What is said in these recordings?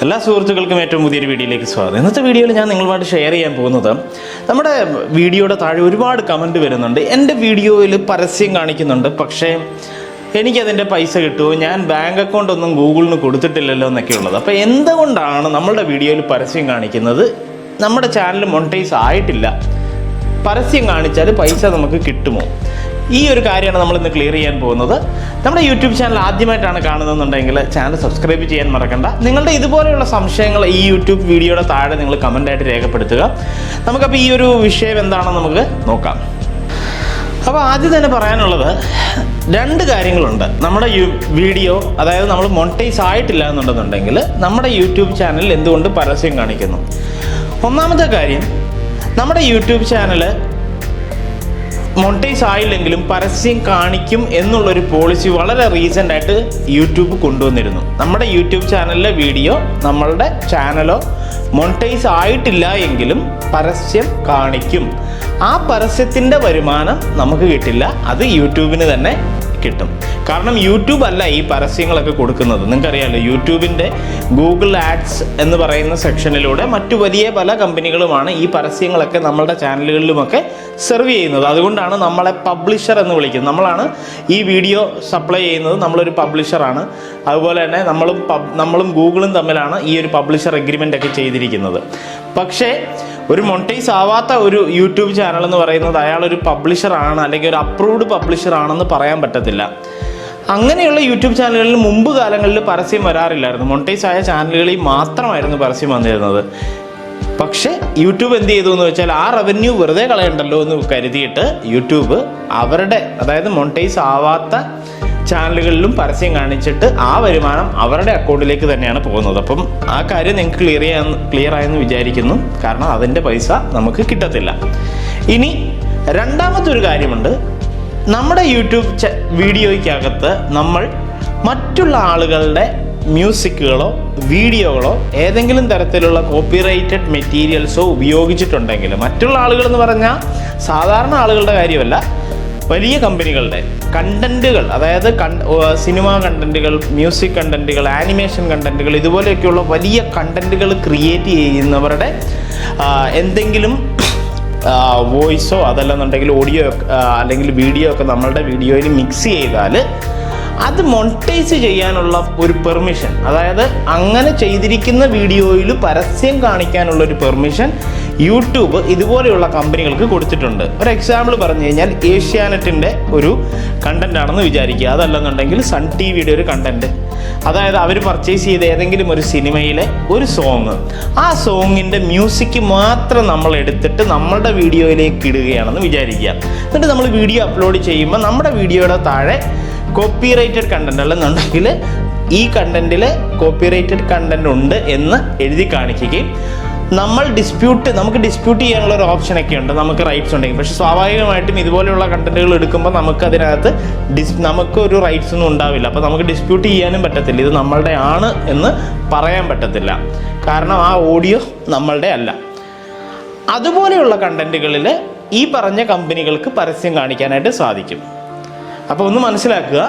എല്ലാ സുഹൃത്തുക്കൾക്കും ഏറ്റവും പുതിയൊരു വീഡിയോയിലേക്ക് സ്വാഗതം. ഇന്നത്തെ വീഡിയോയിൽ ഞാൻ നിങ്ങളുമായിട്ട് ഷെയർ ചെയ്യാൻ പോകുന്നത് നമ്മുടെ വീഡിയോയുടെ താഴെ ഒരുപാട് കമൻറ്റ് വരുന്നുണ്ട്. എൻ്റെ വീഡിയോയിൽ പരസ്യം കാണിക്കുന്നുണ്ട്, പക്ഷേ എനിക്കതിൻ്റെ പൈസ കിട്ടുമോ, ഞാൻ ബാങ്ക് അക്കൗണ്ട് ഒന്നും ഗൂഗിളിന് കൊടുത്തിട്ടില്ലല്ലോ എന്നൊക്കെ ഉള്ളത്. അപ്പോൾ എന്തുകൊണ്ടാണ് നമ്മളുടെ വീഡിയോയിൽ പരസ്യം കാണിക്കുന്നത്? നമ്മുടെ ചാനൽ മോണിറ്റൈസ് ആയിട്ടില്ല, പരസ്യം കാണിച്ചാൽ പൈസ നമുക്ക് കിട്ടുമോ? ഈ ഒരു കാര്യമാണ് നമ്മൾ ഇന്ന് ക്ലിയർ ചെയ്യാൻ പോകുന്നത്. നമ്മുടെ യൂട്യൂബ് ചാനൽ ആദ്യമായിട്ടാണ് കാണുന്നതെന്നുണ്ടെങ്കിൽ ചാനൽ സബ്സ്ക്രൈബ് ചെയ്യാൻ മറക്കണ്ട. നിങ്ങളുടെ ഇതുപോലെയുള്ള സംശയങ്ങൾ ഈ യൂട്യൂബ് വീഡിയോയുടെ താഴെ നിങ്ങൾ കമൻ്റായിട്ട് രേഖപ്പെടുത്തുക. നമുക്കപ്പോൾ ഈ ഒരു വിഷയം എന്താണെന്ന് നമുക്ക് നോക്കാം. അപ്പോൾ ആദ്യം തന്നെ പറയാനുള്ളത് രണ്ട് കാര്യങ്ങളുണ്ട്. നമ്മുടെ വീഡിയോ, അതായത് നമ്മൾ മോണിറ്റൈസ് ആയിട്ടില്ല എന്നുണ്ടെന്നുണ്ടെങ്കിൽ നമ്മുടെ യൂട്യൂബ് ചാനൽ എന്തുകൊണ്ട് പരസ്യം കാണിക്കുന്നു? ഒന്നാമത്തെ കാര്യം, നമ്മുടെ യൂട്യൂബ് ചാനൽ മോണിറ്റൈസ് ആയില്ലെങ്കിലും പരസ്യം കാണിക്കും എന്നുള്ളൊരു പോളിസി വളരെ റീസെൻ്റ് ആയിട്ട് യൂട്യൂബ് കൊണ്ടുവന്നിരുന്നു. നമ്മുടെ യൂട്യൂബ് ചാനലിലെ വീഡിയോ നമ്മളുടെ ചാനലോ മോണിറ്റൈസ് ആയിട്ടില്ല എങ്കിലും പരസ്യം കാണിക്കും. ആ പരസ്യത്തിൻ്റെ വരുമാനം നമുക്ക് കിട്ടില്ല, അത് യൂട്യൂബിന് തന്നെ കിട്ടും. കാരണം യൂട്യൂബ് അല്ല ഈ പരസ്യങ്ങളൊക്കെ കൊടുക്കുന്നത്. നിങ്ങൾക്കറിയാമല്ലോ, യൂട്യൂബിൻ്റെ ഗൂഗിൾ ആഡ്സ് എന്ന് പറയുന്ന സെക്ഷനിലൂടെ മറ്റു വലിയ പല കമ്പനികളുമാണ് ഈ പരസ്യങ്ങളൊക്കെ നമ്മളുടെ ചാനലുകളിലുമൊക്കെ സെർവ് ചെയ്യുന്നത്. അതുകൊണ്ടാണ് നമ്മളെ പബ്ലിഷർ എന്ന് വിളിക്കുന്നത്. നമ്മളാണ് ഈ വീഡിയോ സപ്ലൈ ചെയ്യുന്നത്, നമ്മളൊരു പബ്ലിഷറാണ്. അതുപോലെ തന്നെ നമ്മളും ഗൂഗിളും തമ്മിലാണ് ഈ ഒരു പബ്ലിഷർ എഗ്രിമെൻ്റ് ഒക്കെ ചെയ്തിരിക്കുന്നത്. പക്ഷേ ഒരു മോണിറ്റൈസ് ആവാത്ത ഒരു യൂട്യൂബ് ചാനൽ എന്ന് പറയുന്നത് അയാളൊരു പബ്ലിഷറാണ് അല്ലെങ്കിൽ ഒരു അപ്രൂവ്ഡ് പബ്ലിഷർ ആണെന്ന് പറയാൻ പറ്റത്തില്ല. അങ്ങനെയുള്ള യൂട്യൂബ് ചാനലുകളിൽ മുമ്പ് കാലങ്ങളിൽ പരസ്യം വരാറില്ലായിരുന്നു. മോണിറ്റൈസ് ആയ ചാനലുകളിൽ മാത്രമായിരുന്നു പരസ്യം വന്നിരുന്നത്. പക്ഷേ യൂട്യൂബ് എന്ത് ചെയ്തു എന്ന് വെച്ചാൽ ആ റവന്യൂ വെറുതെ കളയണ്ടല്ലോ എന്ന് കരുതിയിട്ട് യൂട്യൂബ് അവരുടെ, അതായത് മോണിറ്റൈസ് ആവാത്ത ചാനലുകളിലും പരസ്യം കാണിച്ചിട്ട് ആ വരുമാനം അവരുടെ അക്കൗണ്ടിലേക്ക് തന്നെയാണ് പോകുന്നത്. അപ്പം ആ കാര്യം നിങ്ങൾക്ക് ക്ലിയർ ആയെന്ന് വിചാരിക്കുന്നു. കാരണം അതിൻ്റെ പൈസ നമുക്ക് കിട്ടത്തില്ല. ഇനി രണ്ടാമത്തെ ഒരു കാര്യമുണ്ട്. നമ്മുടെ യൂട്യൂബ് വീഡിയോയ്ക്കകത്ത് നമ്മൾ മറ്റുള്ള ആളുകളുടെ മ്യൂസിക്കുകളോ വീഡിയോകളോ ഏതെങ്കിലും തരത്തിലുള്ള കോപ്പിറൈറ്റഡ് മെറ്റീരിയൽസോ ഉപയോഗിച്ചിട്ടുണ്ടെങ്കിൽ, മറ്റുള്ള ആളുകൾ എന്ന് പറഞ്ഞാൽ സാധാരണ ആളുകളുടെ കാര്യമല്ല, വലിയ കമ്പനികളുടെ കണ്ടന്റുകൾ, അതായത് സിനിമ കണ്ടന്റുകൾ, മ്യൂസിക് കണ്ടന്റുകൾ, ആനിമേഷൻ കണ്ടന്റുകൾ, ഇതുപോലെയൊക്കെയുള്ള വലിയ കണ്ടന്റുകൾ ക്രിയേറ്റ് ചെയ്യുന്നവരുടെ എന്തെങ്കിലും വോയിസോ അതല്ലെന്നുണ്ടെങ്കിൽ ഓഡിയോ അല്ലെങ്കിൽ വീഡിയോ ഒക്കെ നമ്മളുടെ വീഡിയോയിൽ മിക്സ് ചെയ്താൽ അത് മോണിറ്റൈസ് ചെയ്യാനുള്ള ഒരു പെർമിഷൻ, അതായത് അങ്ങനെ ചെയ്തിരിക്കുന്ന വീഡിയോയിൽ പരസ്യം കാണിക്കാനുള്ള ഒരു പെർമിഷൻ യൂട്യൂബ് ഇതുപോലെയുള്ള കമ്പനികൾക്ക് കൊടുത്തിട്ടുണ്ട്. ഒരു എക്സാമ്പിൾ പറഞ്ഞു കഴിഞ്ഞാൽ, ഏഷ്യാനെറ്റിൻ്റെ ഒരു കണ്ടന്റ് ആണെന്ന് വിചാരിക്കുക, അതല്ലെന്നുണ്ടെങ്കിൽ സൺ ടി വിയുടെ ഒരു കണ്ടന്റ്, അതായത് അവർ പർച്ചേസ് ചെയ്ത ഏതെങ്കിലും ഒരു സിനിമയിലെ ഒരു സോങ്, ആ സോങ്ങിൻ്റെ മ്യൂസിക് മാത്രം നമ്മൾ എടുത്തിട്ട് നമ്മളുടെ വീഡിയോയിലേക്ക് ഇടുകയാണെന്ന് വിചാരിക്കുക. എന്നിട്ട് നമ്മൾ വീഡിയോ അപ്ലോഡ് ചെയ്യുമ്പോൾ നമ്മുടെ വീഡിയോയുടെ താഴെ കോപ്പിറൈറ്റഡ് കണ്ടന്റ് അല്ലെന്നുണ്ടെങ്കിൽ ഈ കണ്ടന്റിൽ കോപ്പിറൈറ്റഡ് കണ്ടന്റ് ഉണ്ട് എന്ന് എഴുതി കാണിക്കുകയും നമുക്ക് ഡിസ്പ്യൂട്ട് ചെയ്യാനുള്ള ഒരു ഓപ്ഷനൊക്കെ ഉണ്ട്, നമുക്ക് റൈറ്റ്സ് ഉണ്ടെങ്കിൽ. പക്ഷേ സ്വാഭാവികമായിട്ടും ഇതുപോലെയുള്ള കണ്ടന്റുകൾ എടുക്കുമ്പോൾ നമുക്ക് അതിനകത്ത് നമുക്കൊരു റൈറ്റ്സ് ഒന്നും ഉണ്ടാവില്ല. അപ്പോൾ നമുക്ക് ഡിസ്പ്യൂട്ട് ചെയ്യാനും പറ്റത്തില്ല, ഇത് നമ്മളുടെ ആണ് എന്ന് പറയാൻ പറ്റത്തില്ല, കാരണം ആ ഓഡിയോ നമ്മളുടെ അല്ല. അതുപോലെയുള്ള കണ്ടന്റുകളിൽ ഈ പറഞ്ഞ കമ്പനികൾക്ക് പരസ്യം കാണിക്കാനായിട്ട് സാധിക്കും. അപ്പോൾ ഒന്ന് മനസ്സിലാക്കുക,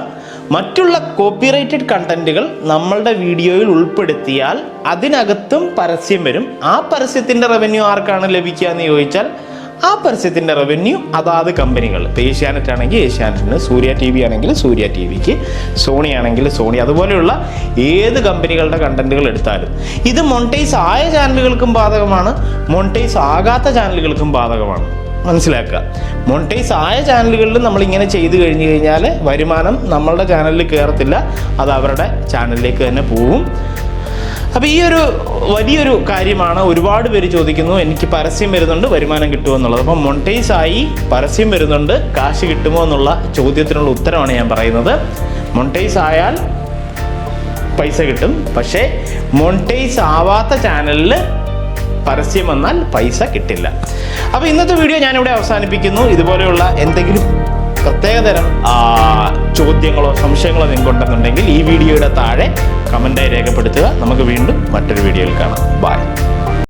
മറ്റുള്ള കോപ്പിറൈറ്റഡ് കണ്ടന്റുകൾ നമ്മളുടെ വീഡിയോയിൽ ഉൾപ്പെടുത്തിയാൽ അതിനകത്തും പരസ്യം വരും. ആ പരസ്യത്തിൻ്റെ റവന്യൂ ആർക്കാണ് ലഭിക്കുക എന്ന് ചോദിച്ചാൽ ആ പരസ്യത്തിൻ്റെ റവന്യൂ അതാത് കമ്പനികൾ. ഇപ്പോൾ ഏഷ്യാനെറ്റ് ആണെങ്കിൽ ഏഷ്യാനെറ്റിന്, സൂര്യ ടി വി ആണെങ്കിൽ സൂര്യ ടി വിക്ക്, സോണി ആണെങ്കിൽ സോണി, അതുപോലെയുള്ള ഏത് കമ്പനികളുടെ കണ്ടന്റുകൾ എടുത്താലും ഇത് മോണിറ്റൈസ് ആയ ചാനലുകൾക്കും ബാധകമാണ്, മോണിറ്റൈസ് ആകാത്ത ചാനലുകൾക്കും ബാധകമാണ്. മനസ്സിലാക്കുക, മോണിറ്റൈസ് ആയ ചാനലുകളിൽ നമ്മളിങ്ങനെ ചെയ്തു കഴിഞ്ഞു കഴിഞ്ഞാൽ വരുമാനം നമ്മളുടെ ചാനലിൽ കയറത്തില്ല, അത് അവരുടെ ചാനലിലേക്ക് തന്നെ പോവും. അപ്പോൾ ഈ ഒരു വലിയൊരു കാര്യമാണ്. ഒരുപാട് പേര് ചോദിക്കുന്നു, എനിക്ക് പരസ്യം വരുന്നുണ്ട്, വരുമാനം കിട്ടുമോ എന്നുള്ളത്. അപ്പം മോണിറ്റൈസ് ആയി പരസ്യം വരുന്നുണ്ട്, കാശ് കിട്ടുമോ എന്നുള്ള ചോദ്യത്തിനുള്ള ഉത്തരമാണ് ഞാൻ പറയുന്നത്. മോണിറ്റൈസ് ആയാൽ പൈസ കിട്ടും, പക്ഷേ മോണിറ്റൈസ് ആവാത്ത ചാനലിൽ പരസ്യം വന്നാൽ പൈസ കിട്ടില്ല. അപ്പോൾ ഇന്നത്തെ വീഡിയോ ഞാനിവിടെ അവസാനിപ്പിക്കുന്നു. ഇതുപോലെയുള്ള എന്തെങ്കിലും പ്രത്യേകതരം ചോദ്യങ്ങളോ സംശയങ്ങളോ നിങ്ങൾക്കുണ്ടെന്നുണ്ടെങ്കിൽ ഈ വീഡിയോയുടെ താഴെ കമൻ്റായി രേഖപ്പെടുത്തുക. നമുക്ക് വീണ്ടും മറ്റൊരു വീഡിയോയിൽ കാണാം. ബൈ.